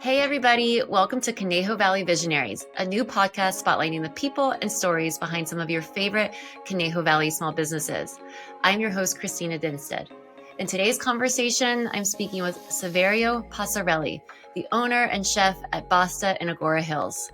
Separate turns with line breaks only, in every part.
Hey everybody, welcome to Conejo Valley Visionaries, a new podcast spotlighting the people and stories behind some of your favorite Conejo Valley small businesses. I'm your host, Christina Dinstead. In today's conversation, I'm speaking with Saverio Posarelli, the owner and chef at Basta in Agoura Hills.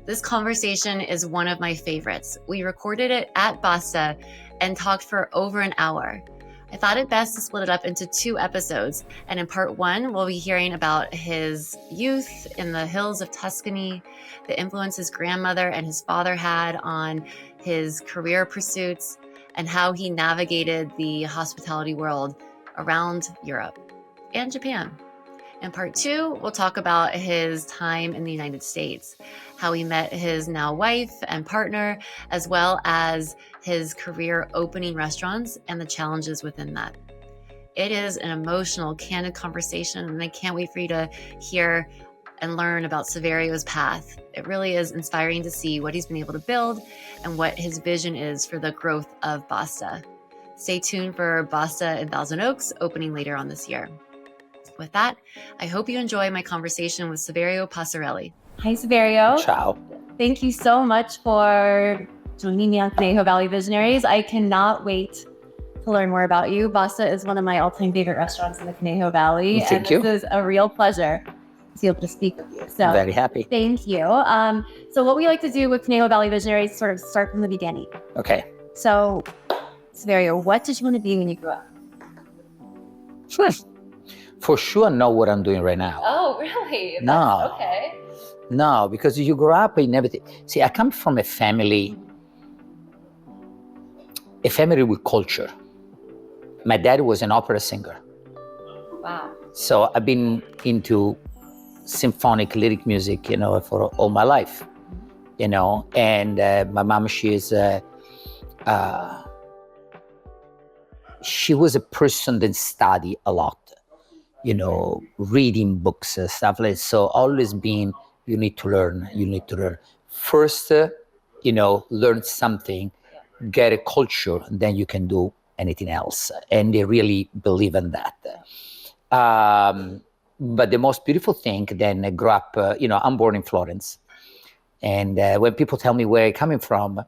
This conversation is one of my favorites. We recorded it at Basta and talked for over an hour. I thought it best to split it up into 2 episodes. And in part 1, we'll be hearing about his youth in the hills of Tuscany, the influence his grandmother and his father had on his career pursuits, and how he navigated the hospitality world around Europe and Japan. In part 2, we'll talk about his time in the United States, how he met his now wife and partner, as well as his career opening restaurants and the challenges within that. It is an emotional, candid conversation, and I can't wait for you to hear and learn about Saverio's path. It really is inspiring to see what he's been able to build and what his vision is for the growth of Basta. Stay tuned for Basta in Thousand Oaks, opening later on this year. With that, I hope you enjoy my conversation with Saverio Posarelli. Hi, Saverio.
Ciao.
Thank you so much for joining me on Conejo Valley Visionaries. I cannot wait to learn more about you. Basta is one of my all-time favorite restaurants in the Conejo Valley.
Thank you.
This is a real pleasure to be able to speak with you. So
very happy.
Thank you. So what we like to do with Conejo Valley Visionaries is sort of start from the beginning.
Okay.
So, Saverio, what did you want to be when you grew up?
For sure know what I'm doing right now.
Oh, really?
No.
Okay.
No, because you grow up in everything. See, I come from a family with culture. My dad was an opera singer.
Wow.
So I've been into symphonic lyric music, for all my life, and my mom, she was a person that studied a lot. Reading books, stuff like that. So always been, you need to learn. First, learn something, get a culture, then you can do anything else. And they really believe in that. But the most beautiful thing, then I grew up, I'm born in Florence. And when people tell me where I'm coming from,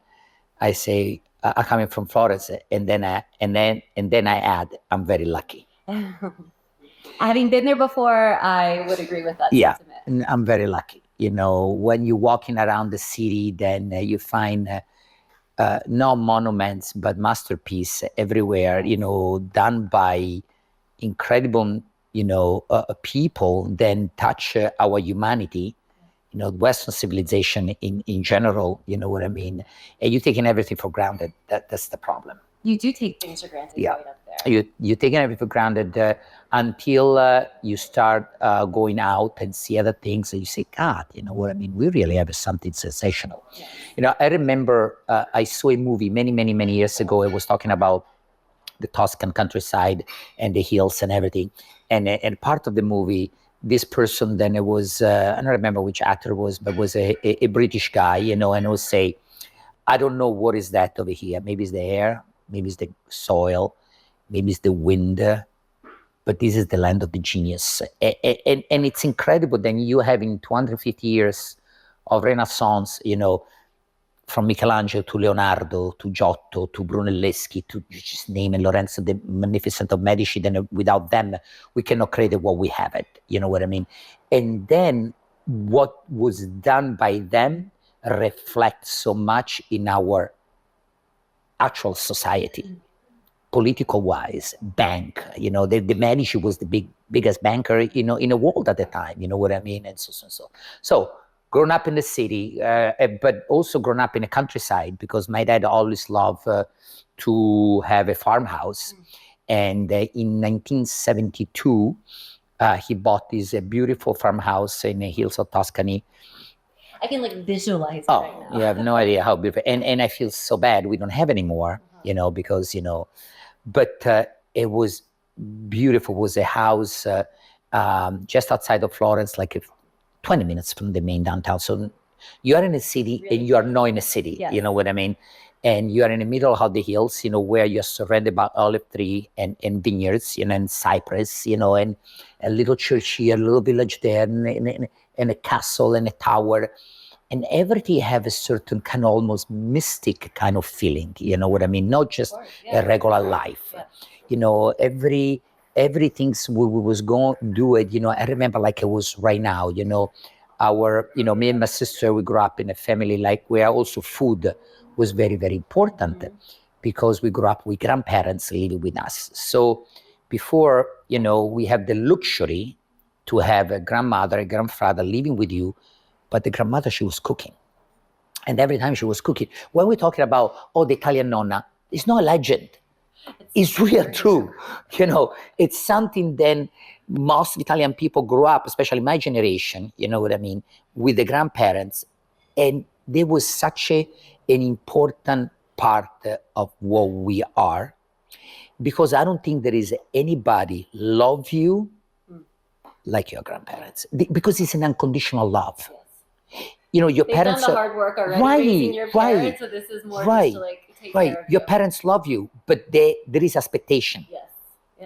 I say, I'm coming from Florence. And then I add, I'm very lucky.
Having been there before, I would agree with that sentiment.
And I'm very lucky. When you're walking around the city, then you find not monuments, but masterpiece everywhere, done by incredible, people, then touch our humanity, Western civilization in general, you know what I mean? And you're taking everything for granted. That's the problem.
You do take things for granted growing up there.
You're taking everything for granted until you start going out and see other things, and you say, God, you know what I mean? We really have something sensational. Yes. I remember I saw a movie many, many, many years ago. It was talking about the Tuscan countryside and the hills and everything. And part of the movie, this person, then it was, I don't remember which actor it was, but was a British guy, and it would say, I don't know what is that over here. Maybe it's the air. Maybe it's the soil, maybe it's the wind, but this is the land of the genius. And it's incredible that you having 250 years of Renaissance, from Michelangelo to Leonardo, to Giotto, to Brunelleschi, to just name it, Lorenzo the Magnificent of Medici, then without them, we cannot create what we have it, you know what I mean? And then what was done by them reflects so much in our actual society, political wise, bank, the Medici was the biggest banker, in the world at the time, you know what I mean? And so. So grown up in the city, but also grown up in the countryside, because my dad always loved to have a farmhouse. And in 1972, he bought this beautiful farmhouse in the hills of Tuscany.
I can visualize it right now.
You have no idea how beautiful. And I feel so bad we don't have anymore, because, but it was beautiful. It was a house just outside of Florence, 20 minutes from the main downtown. So you are in a city, really? And you are not in a city, yes. You know what I mean? and you are in the middle of the hills, where you're surrounded by olive tree and vineyards, and cypress, and a little church here, a little village there, and a castle and a tower, and everything have a certain kind of almost mystic kind of feeling. You know what I mean? Not just a regular life. Everything's we was going to do it. I remember like it was right now. Me and my sister, we grew up in a family like where also food was very, very important, because we grew up with grandparents living with us. So before, we have the luxury to have a grandmother, a grandfather living with you, but the grandmother, she was cooking. And every time she was cooking, when we're talking about, the Italian nonna, it's not a legend. It's real true. It's something then most Italian people grew up, especially my generation, you know what I mean, with the grandparents. And there was such an important part of what we are, because I don't think there is anybody love you like your grandparents, because it's an unconditional love. Your
They've
parents
done the hard work already, raising your parents, so this is more just to like take care of
your
you.
parents love you, but there is expectation.
Yes.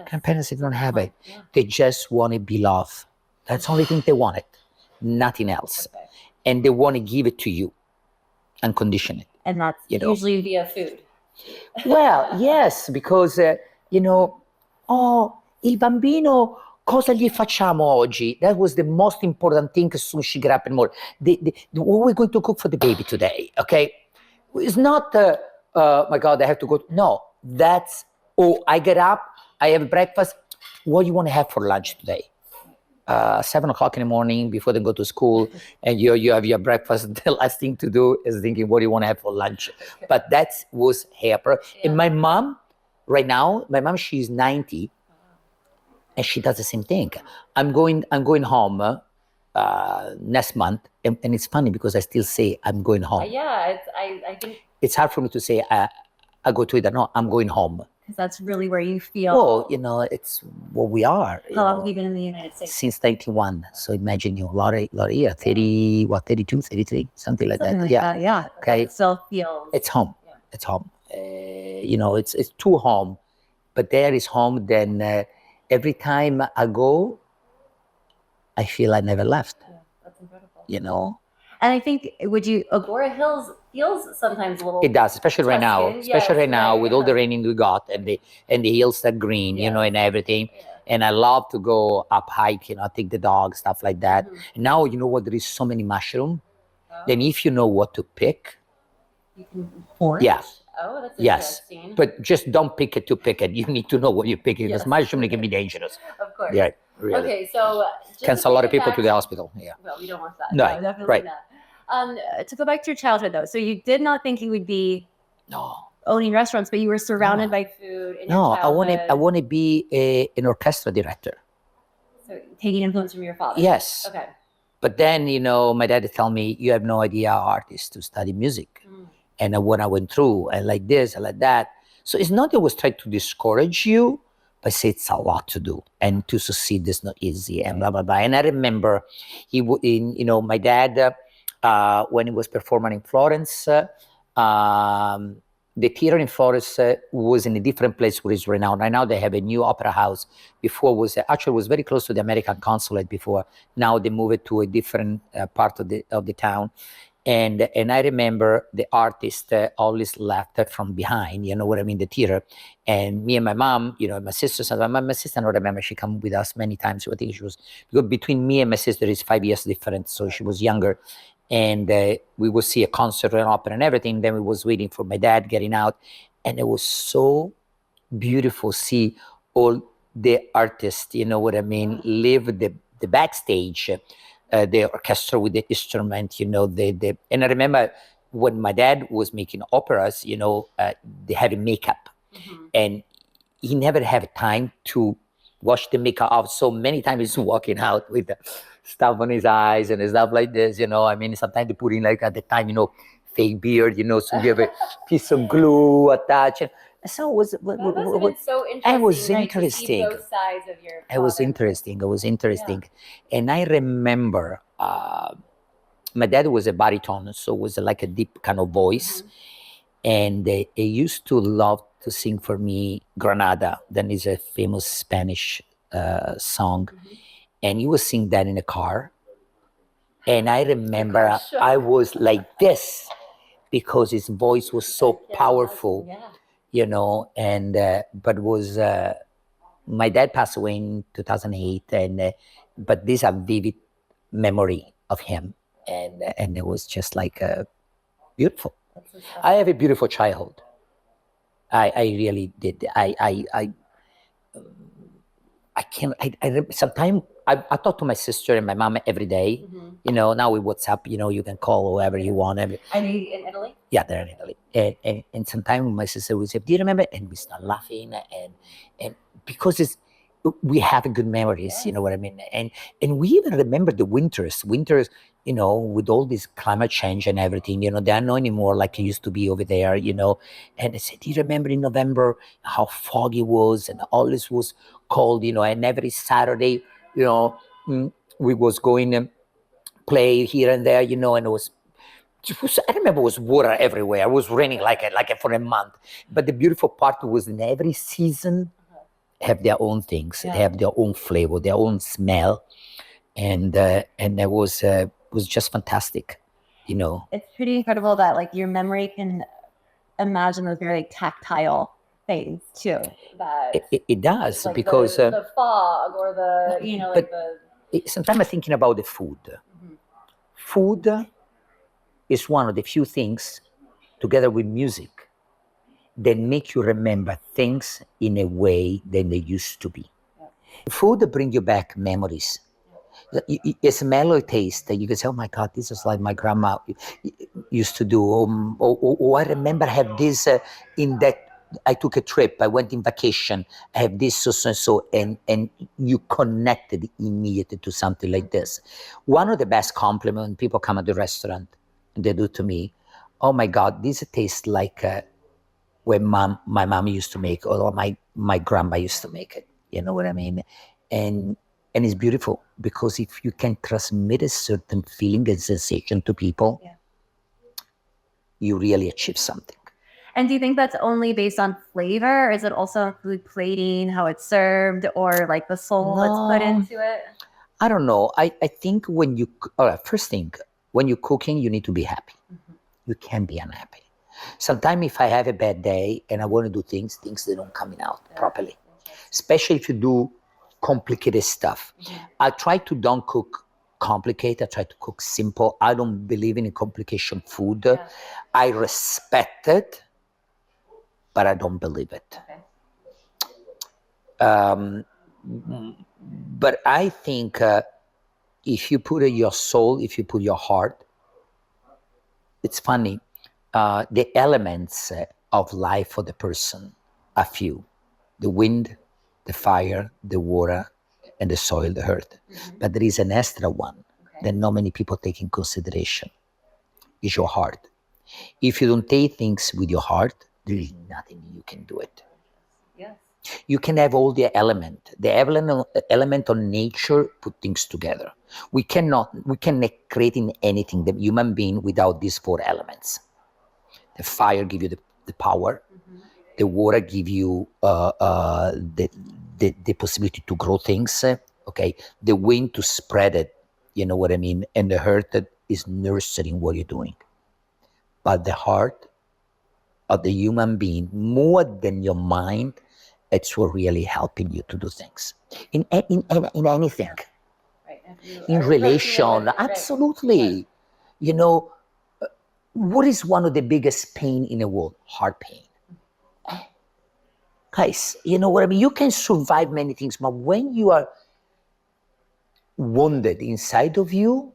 Grandparents, they don't have it. They just want to be loved. That's the only thing they want, nothing else.
Okay.
And they want to give it to you unconditionally.
And that's usually via food.
Well, yes, because, il bambino, cosa gli facciamo oggi? That was the most important thing as soon as she got up in the morning. What we're going to cook for the baby today, okay? It's not, my God, I have to go. No, that's, I get up, I have breakfast. What do you want to have for lunch today? 7 o'clock in the morning before they go to school, and you have your breakfast. The last thing to do is thinking, what do you want to have for lunch? But that was her. And my mom, right now, she's 90, and she does the same thing. I'm going home next month, and it's funny because I still say I'm going home.
I think
it's hard for me to say I go to it or not. I'm going home.
Because that's really where you feel.
Well, it's what we are.
How long have you been in the United States?
Since 91. So imagine a lot of years, 30, 32, 33, something like that.
Yeah.
Okay.
It still feels.
It's home. Yeah. It's home. It's too home, but there is home. Then every time I go, I feel I never left.
Yeah, that's incredible.
And
I think, Agoura Hills feels sometimes a little.
It does, especially right now. Especially right now with all the raining we got, and the hills are green, and everything. Yeah. And I love to go up hike, take the dog, stuff like that. Mm-hmm. And now, there is so many mushrooms. Then if you know what to pick.
You can forage?
Yeah.
Oh, that's interesting.
But just don't pick it to pick it. You need to know what you're picking, because mushroom can be dangerous.
Of course.
Yeah, really.
Okay, so
cancel a lot of people to the hospital. Yeah.
Well, we don't want that.
No,
definitely not. To go back to your childhood, though, so you did not think you would be owning restaurants, but you were surrounded by food. In your childhood.
I want to be an orchestra director.
So taking influence from your father.
Yes.
Okay.
But then, my dad would tell me, you have no idea how hard it is to study music. And what I went through, and like this, and like that. So it's not that I was trying to discourage you, but say it's a lot to do, and to succeed is not easy, and blah, blah, blah. And I remember my dad, when he was performing in Florence, the theater in Florence was in a different place where it's renowned. Right now they have a new opera house. Before was very close to the American consulate before. Now they moved it to a different part of the town. And I remember the artist always left from behind, the theater. And me and my mom, my sister, my sister, I don't remember, she came with us many times. So I think she was, because between me and my sister is 5 years difference, so she was younger. And we would see a concert and opera and everything. Then we was waiting for my dad getting out. And it was so beautiful to see all the artists, live the backstage, the orchestra with the instrument, and I remember when my dad was making operas, they had a makeup, and he never had time to wash the makeup off. So many times he's walking out with the stuff on his eyes and stuff like this, sometimes they put in like at the time, fake beard, so you have a piece of glue attached. So it was so interesting. It was interesting.
To see both sides of your
It was interesting. Yeah. And I remember my dad was a baritone, so it was like a deep kind of voice. And they used to love to sing for me Granada. That is a famous Spanish song. And he was singing that in a car. And I remember I was like this because his voice was so powerful, and but was my dad passed away in 2008, and but these are vivid memory of him, and it was just like beautiful. I have a beautiful childhood. I really did. I can't. Sometimes I talk to my sister and my mom every day. Now with WhatsApp, you can call whoever you want.
Are they in Italy?
Yeah, they're in Italy. And sometimes my sister would say, "Do you remember?" And we start laughing, and because we have good memories, you know what I mean. And we even remember the winters. Winters, with all this climate change and everything, they are not anymore like it used to be over there, And I said, "Do you remember in November how foggy it was and all this was cold, And every Saturday, we was going and play here and there, and I remember it was water everywhere. It was raining like for a month. But the beautiful part was in every season have their own things, have their own flavor, their own smell, and it was just fantastic,
It's pretty incredible that like your memory can imagine those very tactile things too. That
It does
like
because
the fog or
sometimes I'm thinking about the food. Food is one of the few things, together with music, that make you remember things in a way than they used to be. Food bring you back memories. It's a mellow taste that you can say, "Oh my God, this is like my grandma used to do." I remember I have this in that. I took a trip. I went in vacation. I have this so and so, and you connected immediately to something like this. One of the best compliments when people come at the restaurant and they do to me, "Oh my God, this tastes like when my mom used to make, or my grandma used to make it." You know what I mean? And it's beautiful because if you can transmit a certain feeling and sensation to people, you really achieve something.
And do you think that's only based on flavor, or is it also include plating, how it's served, or like the soul that's put into it?
I don't know. I think when you, first thing, when you're cooking, you need to be happy. You can't be unhappy. Sometimes if I have a bad day and I want to do things they don't come out properly. Especially if you do complicated stuff. I try to don't cook complicated. I try to cook simple. I don't believe in complication food. I respect it, but I don't believe it. But I think if you put your soul, if you put your heart, it's funny. The elements of life for the person are few: the wind, the fire, the water, and the soil, the earth. But there is an extra one that not many people take in consideration, is your heart. If you don't take things with your heart, there is nothing you can do it.
Yes.
You can have all the element of nature put things together. We cannot create in anything, the human being, without these four elements. The fire give you the power. The water give you the possibility to grow things. Okay, the wind to spread it. You know what I mean? And the earth that is nurturing what you're doing. But the heart of the human being, more than your mind, it's what really helping you to do things in anything.
Right.
In relation, absolutely. What is one of the biggest pain in the world? Heart pain. Guys, you know what I mean? You can survive many things, but when you are wounded inside of you,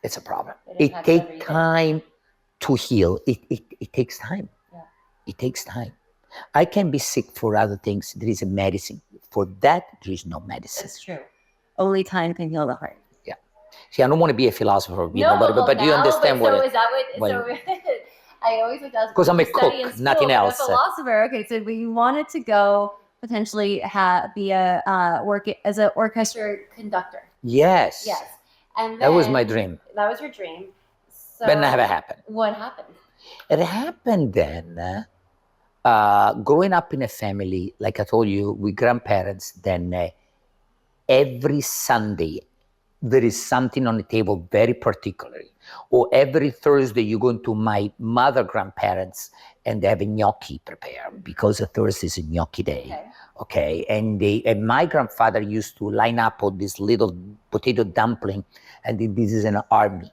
it's a problem. It takes time to heal. It takes time. It takes time. I can be sick for other things. There is a medicine. For that, there is no medicine.
That's true. Only time can heal the heart.
Yeah. See, I don't want to be a philosopher, but do you understand
so is that so I always like to ask,
because I'm a cook, nothing else.
A philosopher. Okay, so we wanted to go potentially be a work as an orchestra conductor.
Yes.
Yes. And
that was my dream.
That was your dream. So
but never happened.
What happened?
It happened then, growing up in a family, like I told you, with grandparents, then every Sunday there is something on the table very particularly. Or every Thursday you go into my mother grandparents and they have a gnocchi prepared because a Thursday is a gnocchi day. Okay. And my grandfather used to line up all this little potato dumpling, and this is an army.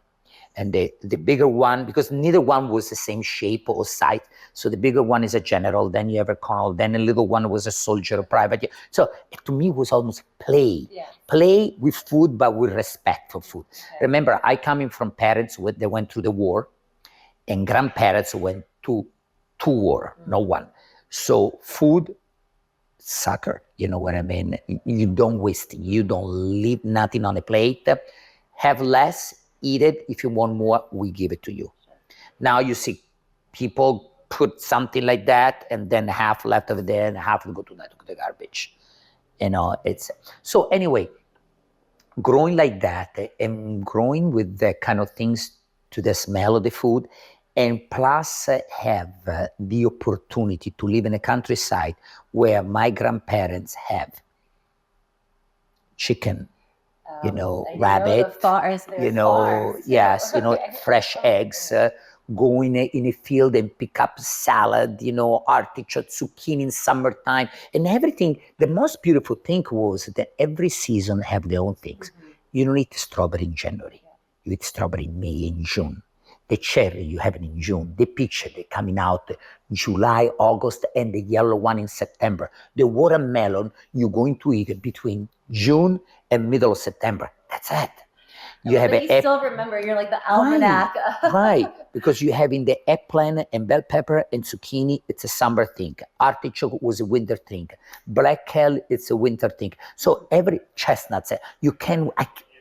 And the bigger one, because neither one was the same shape or size, so the bigger one is a general, then you have a colonel, then a little one was a soldier, a private. So to me it was almost play with food, but with respect for food. Remember, I coming from parents that went through the war, and grandparents went to war, no one. So food, sacred, you know what I mean? You don't waste, you don't leave nothing on a plate. Have less, eat it. If you want more, we give it to you. Now you see people put something like that, and then half left over there and half will go to the garbage. You know, it's so anyway, growing like that and growing with the kind of things to the smell of the food, and plus have the opportunity to live in a countryside where my grandparents have chicken, rabbit,
farms,
yes, fresh eggs, going in a field and pick up salad, artichoke, zucchini in summertime, and everything. The most beautiful thing was that every season have their own things. You don't eat strawberry in January. You eat strawberry in May and June. The cherry, you have it in June. The peach, they're coming out July, August, and the yellow one in September. The watermelon, you're going to eat it between June and middle of September. That's it.
You still remember, you're like the almanac.
Right, because you have in the eggplant and bell pepper and zucchini, it's a summer thing. Artichoke was a winter thing. Black kale, it's a winter thing. So every chestnuts,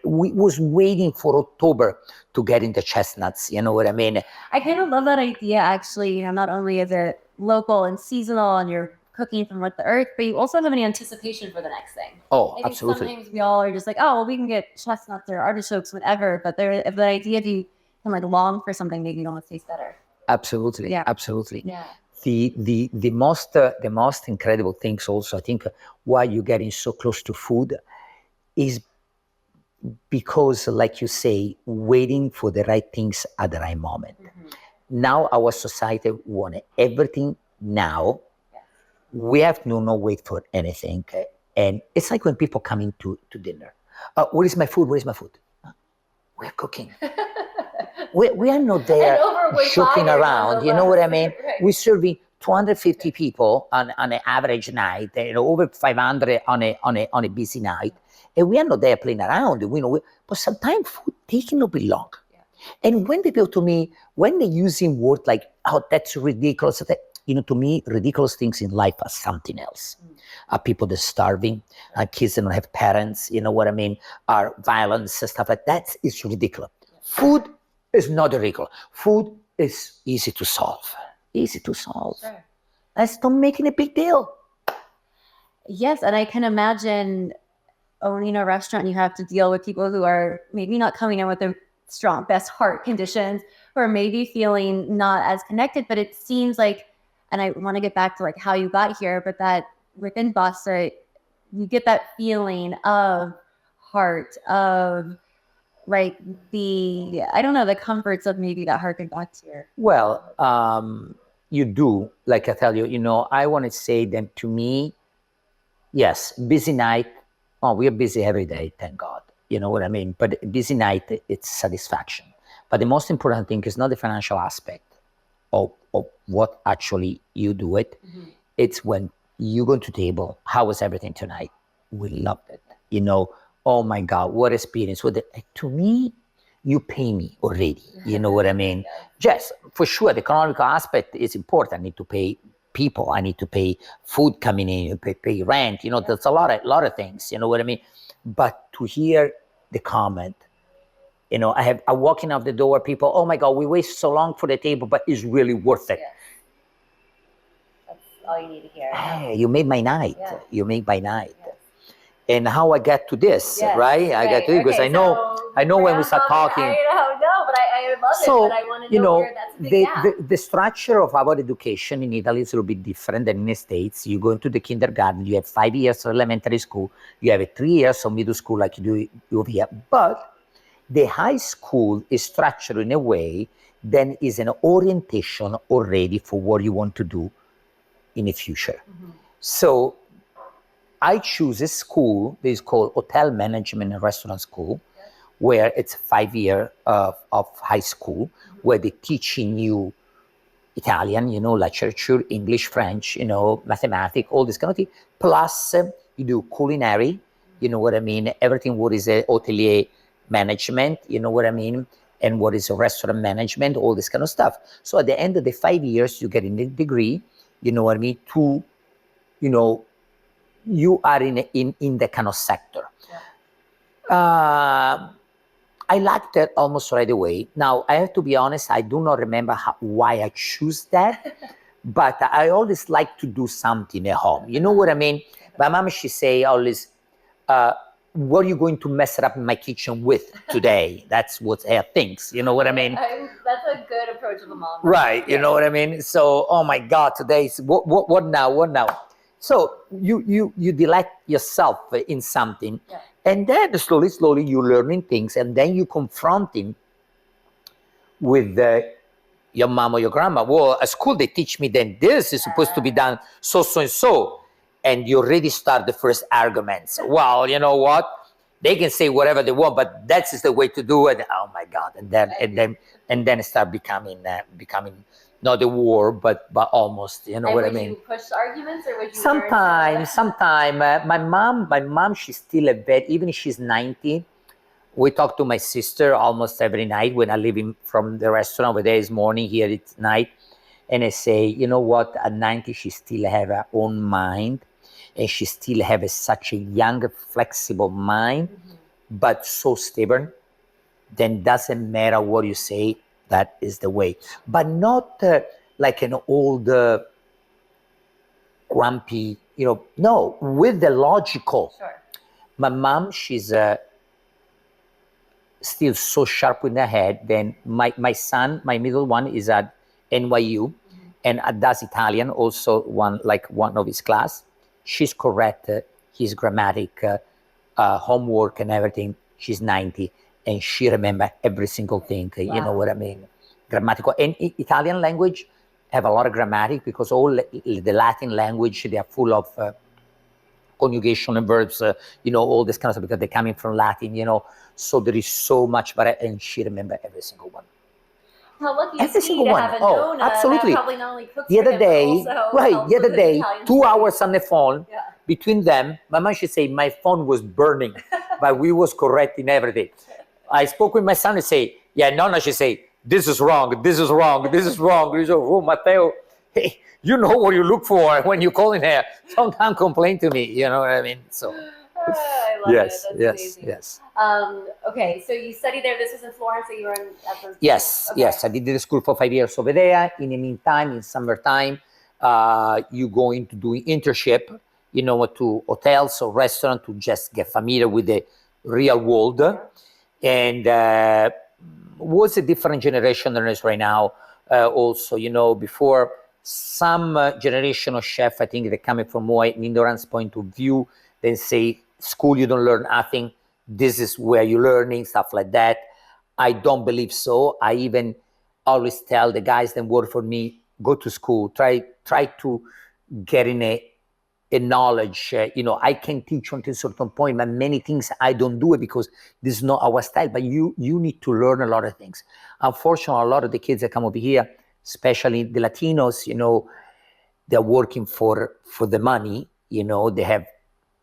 we was waiting for October to get into chestnuts, you know what I mean?
I kind of love that idea, actually. Not only is it local and seasonal and you're cooking from the earth, but you also have an anticipation for the next thing.
Oh,
I think
absolutely.
Sometimes we all are just like, oh, well, we can get chestnuts or artichokes, whatever. But the idea of you can long for something maybe it almost tastes better.
Absolutely.
Yeah.
Absolutely.
Yeah.
The most incredible things also, I think, why you're getting so close to food is because, like you say, waiting for the right things at the right moment. Now our society wants everything now. We have to not wait for anything. And it's like when people come into dinner. Where is my food? Where is my food? We're cooking. we are not there joking around. You know what I mean? Right. We're serving 250 people on an average night, over 500 on a busy night. And we are not there playing around. But sometimes food taking a bit long. Yeah. And when they go to me, when they're using words like, oh, that's ridiculous. To me, ridiculous things in life are something else. Are people that are starving, kids that don't have parents, you know what I mean, are violence, stuff like that. It's ridiculous. Food is not ridiculous. Food is easy to solve. Easy to solve. Sure. Let's not make it a big deal.
Yes, and I can imagine owning a restaurant, you have to deal with people who are maybe not coming in with their best heart conditions, or maybe feeling not as connected, but it seems like, and I want to get back to how you got here, but that within Basta, you get that feeling of heart, of the comforts of maybe that harken back to your.
Well, you do, like I tell you, I want to say that to me, yes, busy night. Oh, we are busy every day, thank God. You know what I mean? But busy night, it's satisfaction. But the most important thing is not the financial aspect of what actually you do it. It's when you go to table, how was everything tonight? We loved it. Oh my God, what experience. To me, you pay me already. You know what I mean? Yes, for sure, the economical aspect is important. I need to pay people. I need to pay food coming in, pay rent. There's a lot of things. You know what I mean? But to hear the comment, I'm walking out the door, people, oh my God, we wait so long for the table, but it's really worth it.
Yes. That's all you need to hear.
Hey, you made my night. Yeah. You made my night. Yes. And how I get to this, right? I get to it because I know when we start talking.
I don't know, but I love
So,
it, but I want to
you
know
know,
where that's a big gap.
the structure of our education in Italy is a little bit different than in the States. You go into the kindergarten, you have 5 years of elementary school, you have 3 years of middle school like you do over here. But the high school is structured in a way that is an orientation already for what you want to do in the future. So I choose a school that is called Hotel Management and Restaurant School, where it's 5 years of high school, where they're teaching you Italian, literature, English, French, mathematics, all this kind of thing. Plus, you do culinary, you know what I mean? Everything what is a hotelier management, you know what I mean? And what is a restaurant management, all this kind of stuff. So at the end of the 5 years, you get a degree, you know what I mean, to, you are in the kind of sector. I liked it almost right away. Now, I have to be honest, I do not remember why I choose that, but I always like to do something at home. You know what I mean? My mom, she say always, what are you going to mess it up in my kitchen with today? That's what her thinks. You know what I mean?
That's a good approach of a mom.
Right. You know what I mean? So, oh my God, today's what now? What now? So you delight yourself in something, and then slowly you're learning things, and then you confronting with your mom or your grandma. Well, at school they teach me then this is supposed to be done so and so, and you already start the first arguments. Well, you know what? They can say whatever they want, but that's just the way to do it. Oh my God! And then it start becoming not a war, but almost. You know what I mean?
Would you push arguments, or would you?
Sometimes. My mom, she's still a vet, even if she's 90. We talk to my sister almost every night when I leave from the restaurant over there. It's morning, here it's night, and I say, you know what? At 90, she still have her own mind, and she still have such a young, flexible mind, but so stubborn. Then doesn't matter what you say. That is the way, but not like an old grumpy, no, with the logical.
Sure.
My mom, she's still so sharp in her head. Then my son, my middle one, is at NYU and does Italian, also one of his class. She's correct, his grammatic, homework and everything. She's 90. And she remember every single thing, you know what I mean? Grammatical. And Italian language have a lot of grammatic because all the Latin language, they are full of conjugation and verbs, all this kind of stuff because they're coming from Latin, So there is so much, and she remember every single one.
How lucky is he to have a Nonna
absolutely.
that probably not only cooks
the other day,
the
other day, 2 hours on the phone between them. My mom should say my phone was burning, but we was correcting everything. I spoke with my son and say, Nonna, she say, this is wrong, this is wrong, this is wrong. He said, oh, Matteo, hey, you know what you look for when you call in here. Don't come complain to me, you know what I mean? So,
I love it. That's amazing.
Yes.
Okay, so you studied there. This was in Florence, so you were in at the
Yes,
okay.
Yes. I did the school for 5 years over there. In the meantime, in summertime, you go into doing internship, to hotels or restaurants to just get familiar with the real world. And was a different generation than is right now. Also, before some generation of chef, I think they're coming from more an ignorance point of view. They say, school, you don't learn nothing. This is where you're learning, stuff like that. I don't believe so. I even always tell the guys that work for me, go to school, try to get in a knowledge. I can teach until a certain point, but many things I don't do it because this is not our style. But you need to learn a lot of things. Unfortunately, a lot of the kids that come over here, especially the Latinos, they're working for the money. They have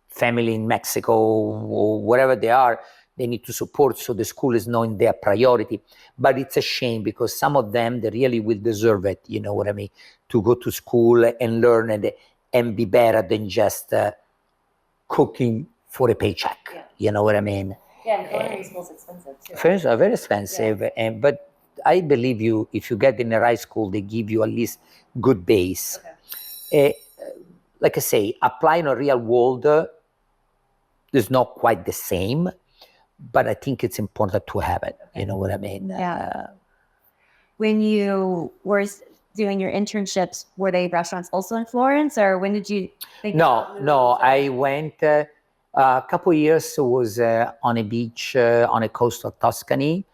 family in Mexico or wherever they are. They need to support, so the school is not in their priority. But it's a shame because some of them, they really will deserve it, you know what I mean, to go to school and learn and be better than just cooking for a paycheck.
Yeah.
You know what I mean?
Yeah, and culinary school's expensive too.
First, are very expensive, but I believe if you get in the right school, they give you at least good base.
Okay.
Like I say, applying a real world is not quite the same, but I think it's important to have it. You know what I mean?
Yeah. When you were doing your internships, were they restaurants also in Florence, or when did you think?
No. I went a couple of years. Was on a beach on a coast of Tuscany.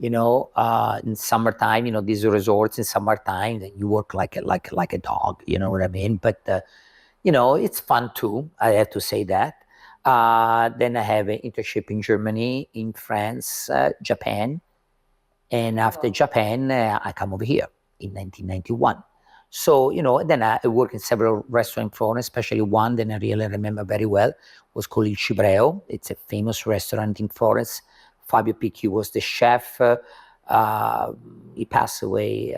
In summertime. These resorts in summertime that you work like a dog. You know what I mean? But it's fun too. I have to say that. Then I have an internship in Germany, in France, Japan, and after Japan, I come over here in 1991. So, then I worked in several restaurants in Florence, especially one that I really remember very well, was called Il Cibreo. It's a famous restaurant in Florence. Fabio Picchi was the chef. He passed away,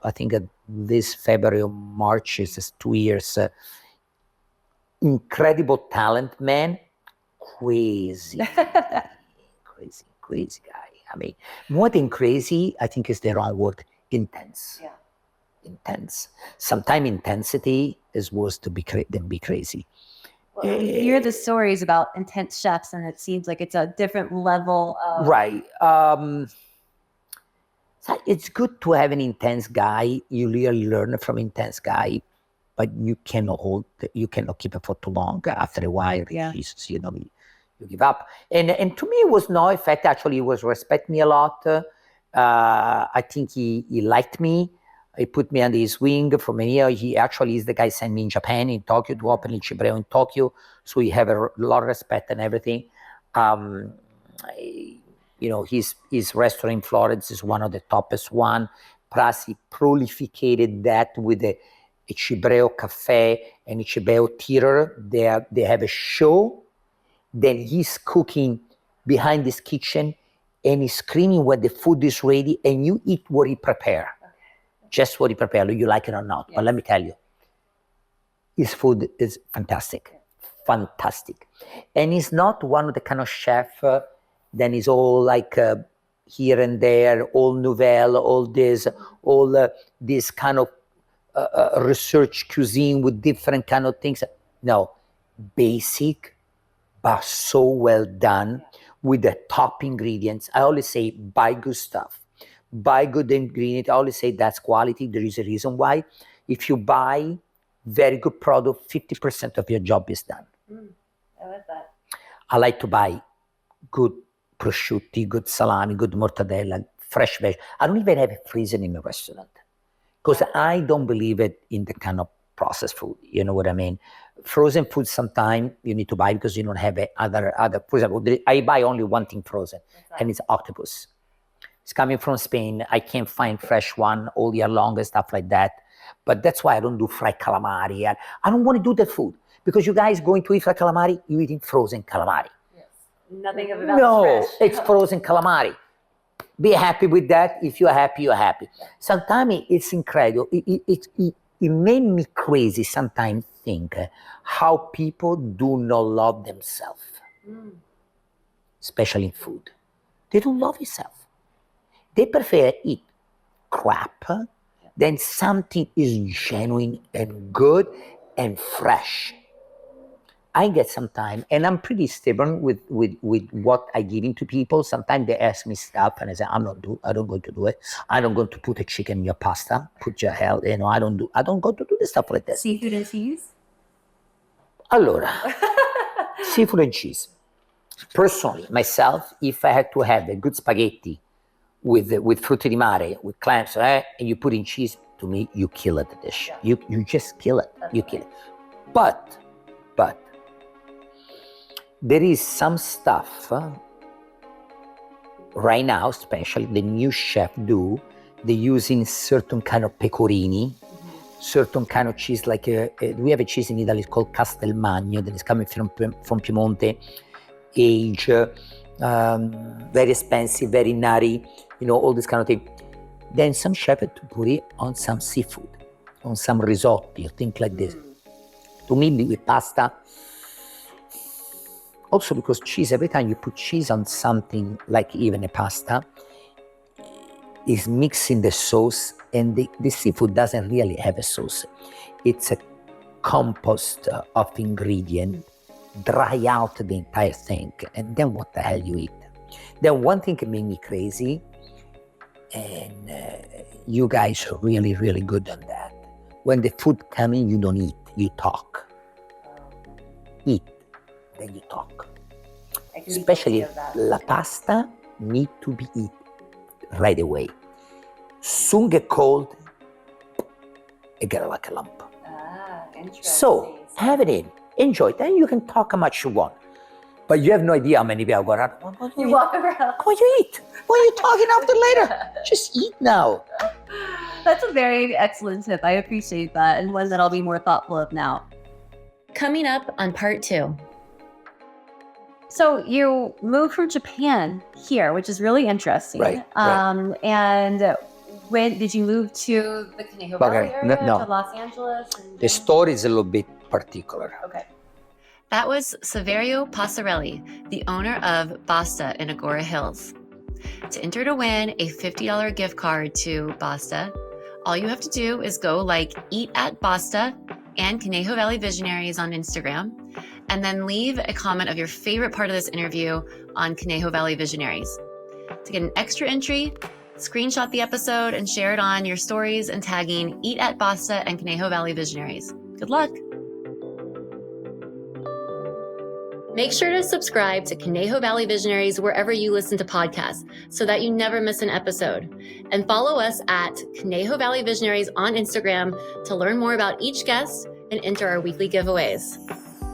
I think this February or March, is just 2 years. Incredible talent, man. Crazy. Crazy guy. I mean, more than crazy, I think is the wrong word. Intense.
Yeah.
Intense. Sometimes intensity is worse than be crazy.
Well, you hear the stories about intense chefs, and it seems like it's a different level of...
Right. So it's good to have an intense guy. You really learn from intense guy, but you cannot keep it for too long. After a while,
Yeah.
Jesus, you give up. And to me, it was no effect. Actually, he was respect me a lot. I think he liked me. He put me under his wing for many years. He actually is the guy sent me in Japan, in Tokyo, to open Il Cibreo in Tokyo. So he have a lot of respect and everything. His restaurant in Florence is one of the toppest one. Plus, he prolificated that with a Cibreo cafe and a Cibreo theater. They have a show. Then he's cooking behind his kitchen and he's screaming when the food is ready, and you eat what he prepared. Okay. Just what he prepared, whether you like it or not. Yes. But let me tell you, his food is fantastic. Fantastic. And he's not one of the kind of chef then is all like here and there, all nouvelle, all this kind of research cuisine with different kind of things. No, basic, but so well done with the top ingredients. I always say buy good stuff, buy good ingredients. I always say that's quality. There is a reason why. If you buy very good product, 50% of your job is done.
I like that.
I like to buy good prosciutti, good salami, good mortadella, fresh veg. I don't even have a freezer in a restaurant because I don't believe it in the kind of processed food. You know what I mean? Frozen food sometimes you need to buy because you don't have other. For example, I buy only one thing frozen, and it's octopus. It's coming from Spain. I can't find fresh one all year long and stuff like that. But that's why I don't do fried calamari. I don't want to do that food because you guys going to eat fried calamari, you're eating frozen calamari.
Yes. Nothing about
No,
fresh.
it's frozen calamari. Be happy with that. If you're happy, you're happy. Sometimes it's incredible. It made me crazy sometimes think how people do not love themselves, especially in food. They don't love themselves. They prefer eat crap than something is genuine and good and fresh. I get sometimes, and I'm pretty stubborn with what I give into people. Sometimes they ask me stuff, and I say, I don't going to do it. I don't going to put a chicken in your pasta. Put your hell, I don't go to do the stuff like that.
Seafood and cheese?
Allora, seafood and cheese. Personally, myself, if I had to have a good spaghetti with frutti di mare, with clams, and you put in cheese, to me, you kill it, the dish. You just kill it. You kill it. But there is some stuff right now, especially the new chef they're using certain kind of pecorini, certain kind of cheese, like we have a cheese in Italy called Castelmagno that is coming from Piemonte, aged, very expensive, very nutty, all this kind of thing. Then some chef had to put it on some seafood, on some risotto, things like this. To me, with pasta, also because cheese, every time you put cheese on something, like even a pasta, is mixing the sauce, and the seafood doesn't really have a sauce. It's a compost of ingredient dry out the entire thing, and then what the hell you eat? Then one thing that made me crazy, and you guys are really, really good on that. When the food comes in, you don't eat, you talk. Eat, then you talk. Especially la pasta need to be eaten right away. Soon get cold, it get like a lump.
Interesting.
So have it in, enjoy it, then you can talk how much you want. But you have no idea how many people go around.
You walk around.
Come on, you eat. What are you talking after later? Just eat now.
That's a very excellent tip. I appreciate that, and one that I'll be more thoughtful of now. Coming up on part 2. So you moved from Japan here, which is really interesting.
Right.
And when did you move to the Conejo Valley area, to Los Angeles?
The story is a little bit particular.
Okay. That was Saverio Posarelli, the owner of Basta in Agoura Hills. To enter to win a $50 gift card to Basta, all you have to do is go like Eat at Basta and Conejo Valley Visionaries on Instagram, and then leave a comment of your favorite part of this interview on Conejo Valley Visionaries. To get an extra entry, screenshot the episode and share it on your stories and tagging Eat at Basta and Conejo Valley Visionaries. Good luck. Make sure to subscribe to Conejo Valley Visionaries wherever you listen to podcasts so that you never miss an episode. And follow us at Conejo Valley Visionaries on Instagram to learn more about each guest and enter our weekly giveaways.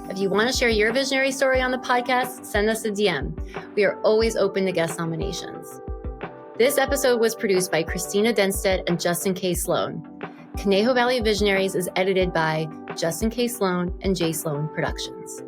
If you want to share your visionary story on the podcast, send us a DM. We are always open to guest nominations. This episode was produced by Christina Denstead and Justin K. Sloan. Conejo Valley Visionaries is edited by Justin K. Sloan and J. Sloan Productions.